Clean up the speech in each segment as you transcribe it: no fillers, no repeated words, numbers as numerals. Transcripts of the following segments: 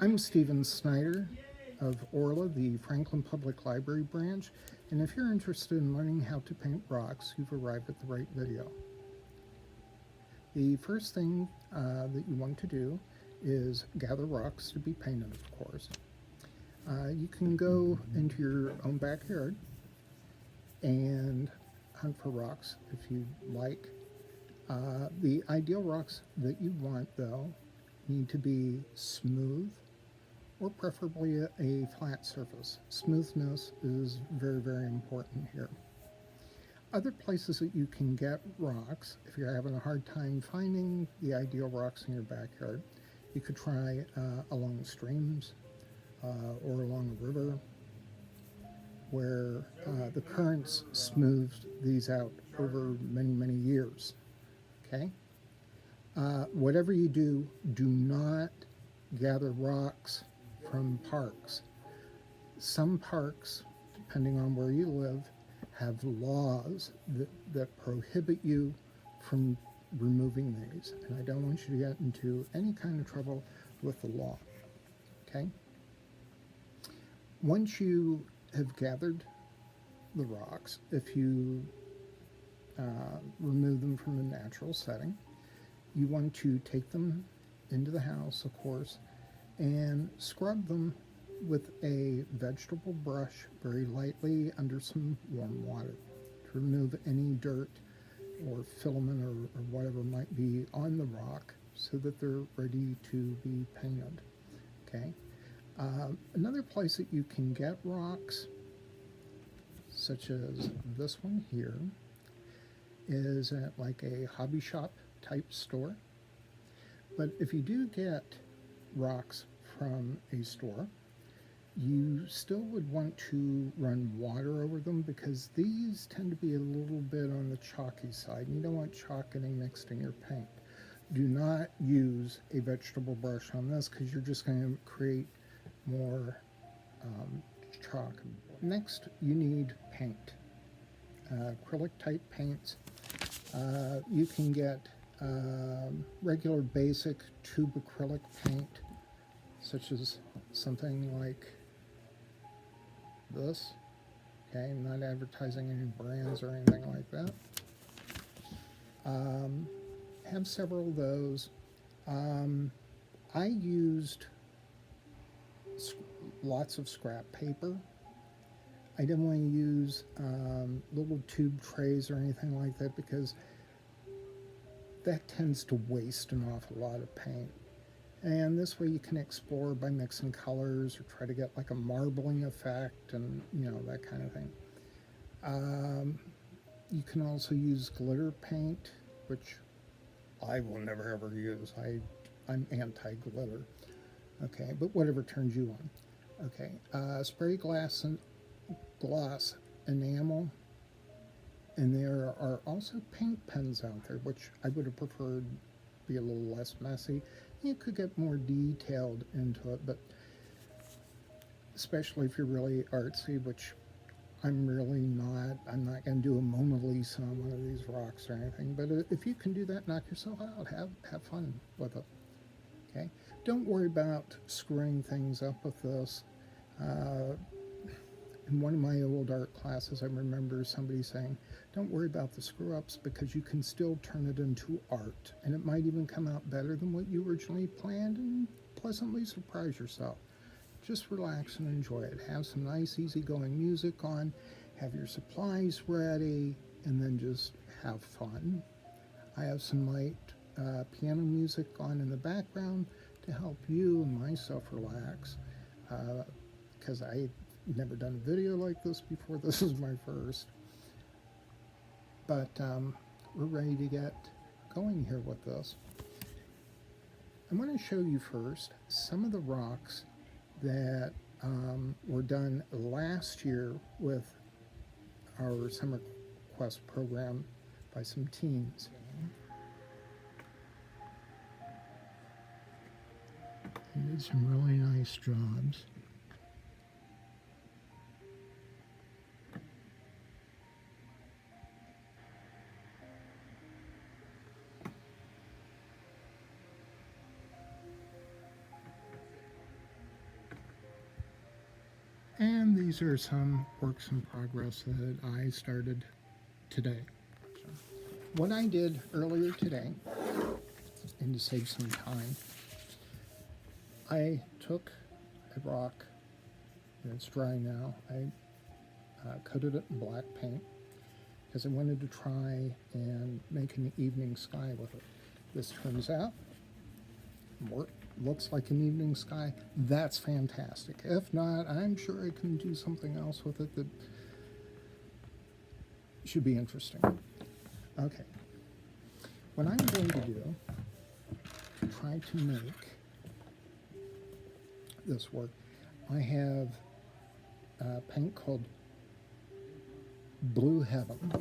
I'm Stephen Snyder of ORLA, the Franklin Public Library branch, and if you're interested in learning how to paint rocks, you've arrived at the right video. The first thing that you want to do is gather rocks to be painted, of course. You can go into your own backyard and hunt for rocks if you like. The ideal rocks that you want, though, need to be smooth or preferably a flat surface. Smoothness is very, very important here. Other places that you can get rocks, if you're having a hard time finding the ideal rocks in your backyard, you could try along streams or along a river where the currents smoothed these out over many, many years. Okay? Whatever you do, do not gather rocks from parks. Some parks, depending on where you live, have laws that prohibit you from removing these. And I don't want you to get into any kind of trouble with the law. Okay? Once you have gathered the rocks, if you remove them from a natural setting, you want to take them into the house, of course, and scrub them with a vegetable brush very lightly under some warm water to remove any dirt or filament or whatever might be on the rock so that they're ready to be painted. Okay. Another place that you can get rocks, such as this one here, is at like a hobby shop type store. But if you do get rocks from a store, you still would want to run water over them because these tend to be a little bit on the chalky side, and you don't want chalk getting mixed in your paint. Do not use a vegetable brush on this because you're just going to create more chalk. Next, you need paint. Acrylic type paints. You can get regular basic tube acrylic paint, such as something like this. Okay, I'm not advertising any brands or anything like that. Have several of those. I used lots of scrap paper. I didn't want to use little tube trays or anything like that because that tends to waste an awful lot of paint. And this way you can explore by mixing colors or try to get like a marbling effect and, you know, that kind of thing. You can also use glitter paint, which I will never ever use. I'm anti-glitter. Okay, but whatever turns you on. Okay, spray gloss enamel. And there are also paint pens out there, which I would have preferred be a little less messy. You could get more detailed into it, but especially if you're really artsy, which I'm really not. I'm not going to do a Mona Lisa on one of these rocks or anything, but if you can do that, knock yourself out. Have fun with it. Okay? Don't worry about screwing things up with this. In one of my old art classes, I remember somebody saying, don't worry about the screw-ups because you can still turn it into art, and it might even come out better than what you originally planned and pleasantly surprise yourself. Just relax and enjoy it. Have some nice, easygoing music on, have your supplies ready, and then just have fun. I have some light piano music on in the background to help you and myself relax, because I've never done a video like this before. This is my first. But we're ready to get going here with this. I'm going to show you first some of the rocks that were done last year with our Summer Quest program by some teens. They did some really nice jobs. And these are some works in progress that I started today. So, what I did earlier today, and to save some time, I took a rock, and it's dry now. I coated it in black paint because I wanted to try and make an evening sky with it. This turns out, looks like an evening sky. That's fantastic. If not, I'm sure I can do something else with it that should be interesting. Okay. What I'm going to do to try to make this work, I have a paint called Blue Heaven.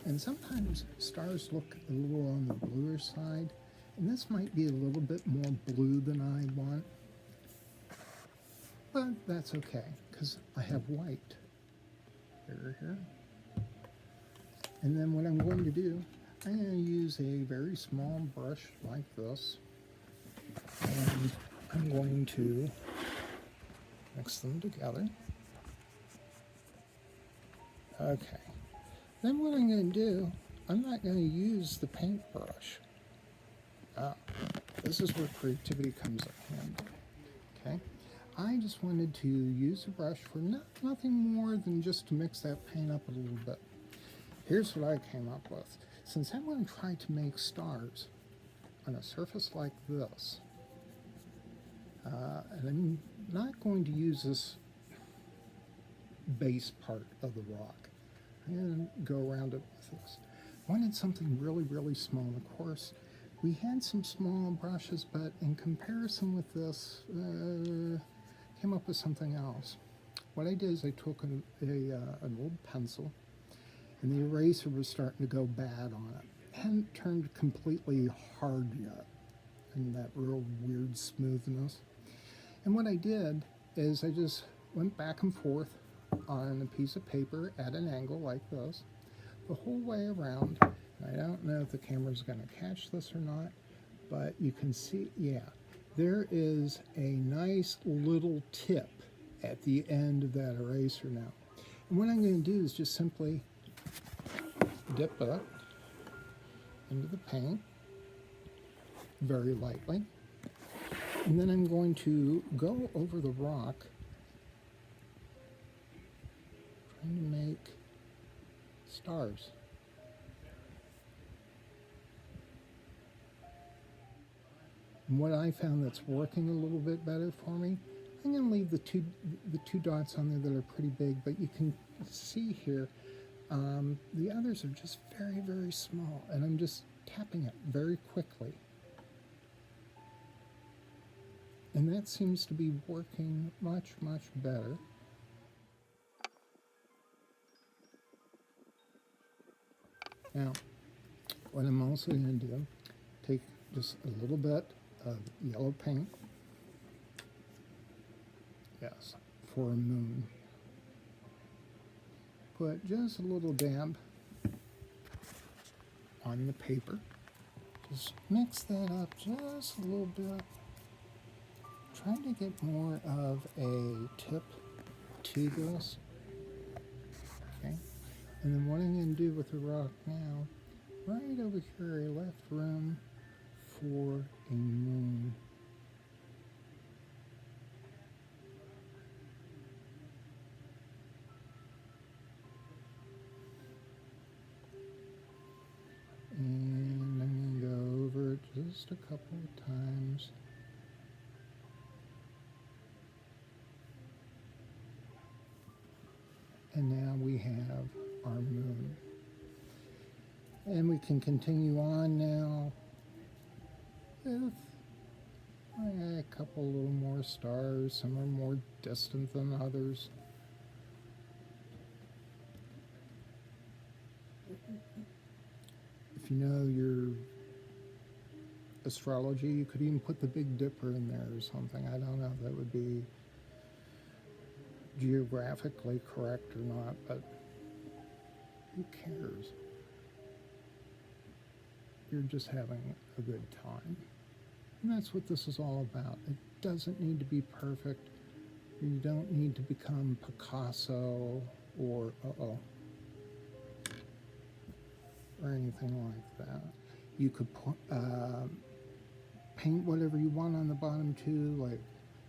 And sometimes stars look a little on the bluer side, and this might be a little bit more blue than I want, but that's okay, because I have white here. And then what I'm going to do, I'm going to use a very small brush like this, and I'm going to mix them together. Okay. Then what I'm going to do, I'm not going to use the paintbrush. This is where creativity comes in handy. Okay. I just wanted to use a brush for nothing more than just to mix that paint up a little bit. Here's what I came up with. Since I'm going to try to make stars on a surface like this, and I'm not going to use this base part of the rock. I'm going to go around it with this. I wanted something really, really small. Of course, we had some small brushes, but in comparison with this, came up with something else. What I did is I took an old pencil, and the eraser was starting to go bad on it. It hadn't turned completely hard yet, and that real weird smoothness. And what I did is I just went back and forth on a piece of paper at an angle like this, the whole way around. I don't know if the camera's going to catch this or not, but you can see, yeah, there is a nice little tip at the end of that eraser now. And what I'm going to do is just simply dip it into the paint very lightly, and then I'm going to go over the rock trying to make stars. And what I found that's working a little bit better for me, I'm going to leave the two dots on there that are pretty big, but you can see here the others are just very, very small, and I'm just tapping it very quickly. And that seems to be working much, much better. Now, what I'm also going to do, take just a little bit of yellow paint. Yes, for a moon. Put just a little dab on the paper. Just mix that up just a little bit. Trying to get more of a tip to this. Okay. And then what I'm going to do with the rock now, right over here, I left room for a moon. And I'm going to go over it just a couple of times. And now we have our moon. And we can continue on now with a couple little more stars. Some are more distant than others. If you know your astrology, you could even put the Big Dipper in there or something. I don't know if that would be geographically correct or not, but who cares? You're just having a good time. And that's what this is all about. It doesn't need to be perfect. You don't need to become Picasso or or anything like that. You could paint whatever you want on the bottom too, like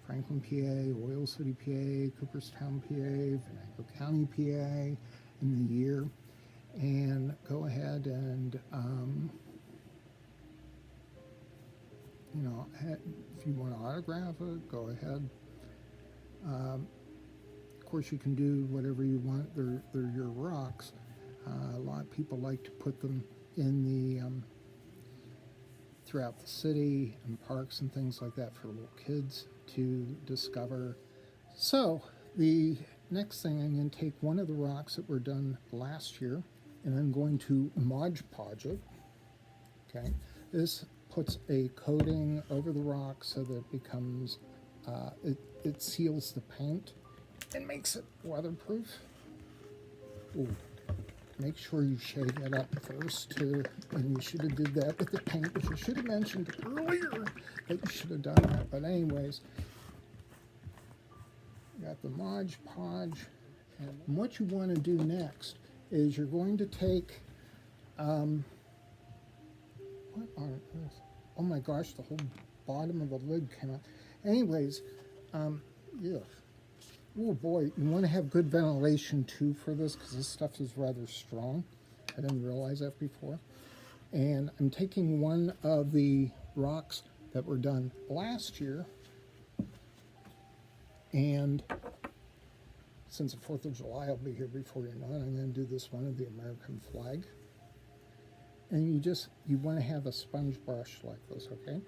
Franklin, PA, Oil City, PA, Cooperstown, PA, Venango County, PA, in the year, and go ahead and you know, if you want to autograph it, go ahead. Of course, you can do whatever you want. They're your rocks. A lot of people like to put them in the throughout the city and parks and things like that for little kids to discover. So the next thing, I'm going to take one of the rocks that were done last year, and I'm going to Podge it. Okay, this puts a coating over the rock so that it becomes it seals the paint and makes it weatherproof. Ooh. Make sure you shade that up first too, and you should have did that with the paint, which I should have mentioned earlier that you should have done that. But anyways, you got the Podge, and what you want to do next is you're going to take what on earth? Oh my gosh, the whole bottom of the lid came out. Anyways, yeah. Oh boy, you want to have good ventilation too for this, because this stuff is rather strong. I didn't realize that before. And I'm taking one of the rocks that were done last year, and since the 4th of July will be here before you know it, I'm going to do this one of the American flag. And you want to have a sponge brush like this, okay?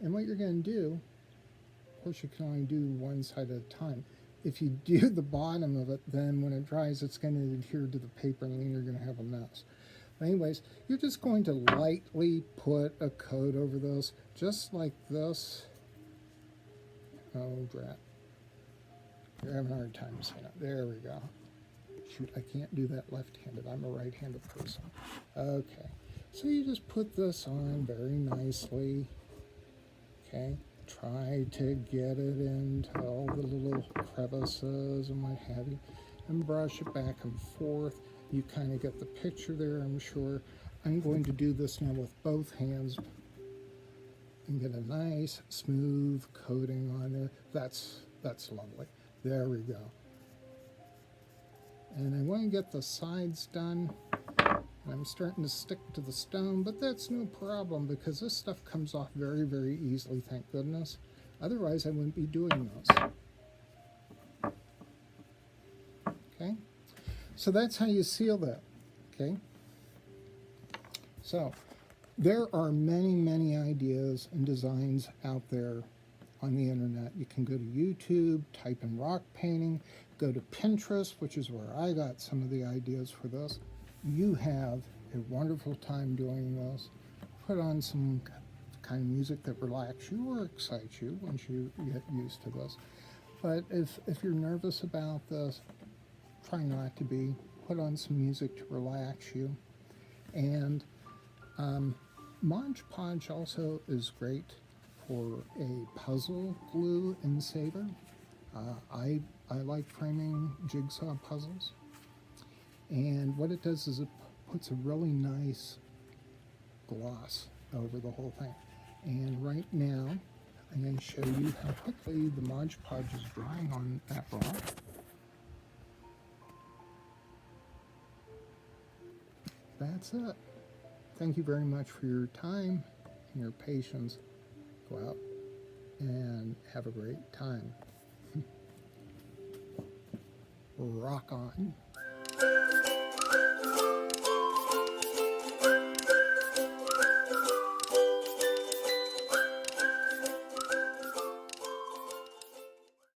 And what you're going to do, of course you can only do one side at a time. If you do the bottom of it, then when it dries, it's going to adhere to the paper, and then you're going to have a mess. But anyways, you're just going to lightly put a coat over this, just like this. Oh, drat. You're having a hard time seeing it. There we go. Shoot, I can't do that left-handed. I'm a right-handed person. Okay. So you just put this on very nicely. Okay. Try to get it into all the little crevices and what have you, and brush it back and forth. You kind of get the picture there, I'm sure. I'm going to do this now with both hands and get a nice smooth coating on there. That's lovely. There we go. And I want to get the sides done. I'm starting to stick to the stone, but that's no problem because this stuff comes off very, very easily, thank goodness. Otherwise, I wouldn't be doing this. Okay, so that's how you seal that, okay? So there are many, many ideas and designs out there on the internet. You can go to YouTube, type in rock painting, go to Pinterest, which is where I got some of the ideas for this. You have a wonderful time doing this. Put on some kind of music that relaxes you or excites you once you get used to this. But if you're nervous about this, try not to be. Put on some music to relax you. And Mod Podge also is great for a puzzle glue and saver. I like framing jigsaw puzzles. And what it does is it puts a really nice gloss over the whole thing. And right now, I'm going to show you how quickly the Mod Podge is drying on that rock. That's it. Thank you very much for your time and your patience. Go out and have a great time. Rock on.